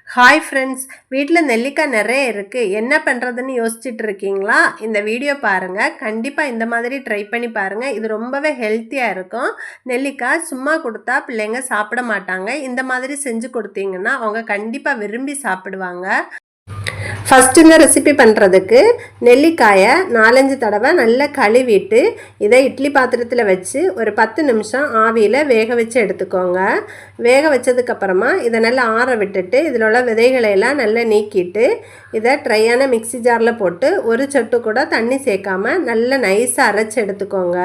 Hi friends, வீட்டில் நெல்லிக்காய் நிறைய இருக்குது. என்ன பண்ணுறதுன்னு யோசிச்சுட்டு இருக்கீங்களா? இந்த வீடியோ பாருங்கள். கண்டிப்பாக இந்த மாதிரி ட்ரை பண்ணி பாருங்கள். இது ரொம்பவே ஹெல்த்தியாக இருக்கும். நெல்லிக்காய் சும்மா கொடுத்தா பிள்ளைங்க சாப்பிட மாட்டாங்க. இந்த மாதிரி செஞ்சு கொடுத்தீங்கன்னா அவங்க கண்டிப்பாக விரும்பி சாப்பிடுவாங்க. ஃபஸ்ட்டு இந்த ரெசிபி பண்ணுறதுக்கு நெல்லிக்காயை 4-5 தடவை நல்லா கழுவிட்டு இதை இட்லி பாத்திரத்தில் வச்சு ஒரு 10 நிமிஷம் ஆவியில் வேக வச்சு எடுத்துக்கோங்க. வேக வச்சதுக்கப்புறமா இதை நல்லா ஆற விட்டுட்டு இதில் உள்ள விதைகளையெல்லாம் நல்லா நீக்கிட்டு இதை ட்ரையான மிக்சி ஜாரில் போட்டு ஒரு சொட்டு கூட தண்ணி சேர்க்காமல் நல்லா நைஸாக அரைச்சி எடுத்துக்கோங்க.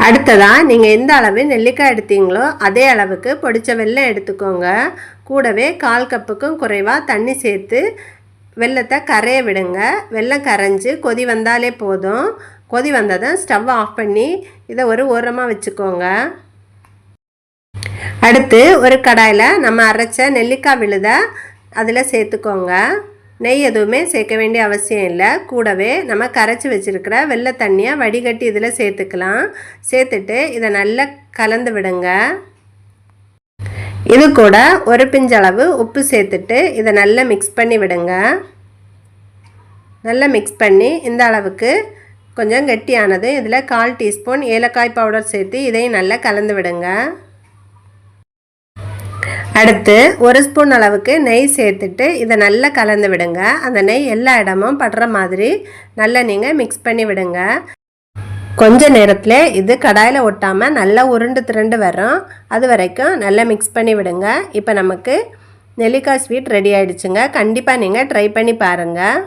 அடுத்ததாக நீங்கள் எந்த அளவு நெல்லிக்காய் எடுத்தீங்களோ அதே அளவுக்கு பொடிச்ச வெல்லம் எடுத்துக்கோங்க. கூடவே 1/4 கப்புக்கும் குறைவாக தண்ணி சேர்த்து வெல்லத்தை கரைய விடுங்க. வெல்லம் கரைஞ்சி கொதி வந்தாலே போதும். கொதி வந்ததும் ஸ்டவ் ஆஃப் பண்ணி இதை ஒரு ஓரமாக வச்சுக்கோங்க. அடுத்து ஒரு கடாயில் நம்ம அரைச்ச நெல்லிக்காய் விழுதை அதில் சேர்த்துக்கோங்க. நெய் எதுவுமே சேர்க்க வேண்டிய அவசியம் இல்லை. கூடவே நம்ம கரைச்சி வச்சுருக்கிற வெள்ளை தண்ணியை வடிகட்டி இதில் சேர்த்துக்கலாம். சேர்த்துட்டு இதை நல்லா கலந்து விடுங்க. இது கூட ஒரு பிஞ்சளவு உப்பு சேர்த்துட்டு இதை நல்லா மிக்ஸ் பண்ணி விடுங்க. நல்லா மிக்ஸ் பண்ணி இந்த அளவுக்கு கொஞ்சம் கெட்டியானது இதில் 1/4 டீஸ்பூன் ஏலக்காய் பவுடர் சேர்த்து இதையும் நல்லா கலந்து விடுங்க. அடுத்து ஒரு ஸ்பூன் அளவுக்கு நெய் சேர்த்துட்டு இதை நல்லா கலந்து விடுங்க. அந்த நெய் எல்லா இடமும் படுற மாதிரி நல்லா நீங்கள் மிக்ஸ் பண்ணி விடுங்க. கொஞ்ச நேரத்தில் இது கடாயில் ஒட்டாமல் நல்லா உருண்டு திரண்டு வரும். அது வரைக்கும் நல்லா மிக்ஸ் பண்ணி விடுங்க. இப்போ நமக்கு நெல்லிக்காய் ஸ்வீட் ரெடி ஆகிடுச்சுங்க. கண்டிப்பாக நீங்கள் ட்ரை பண்ணி பாருங்கள்.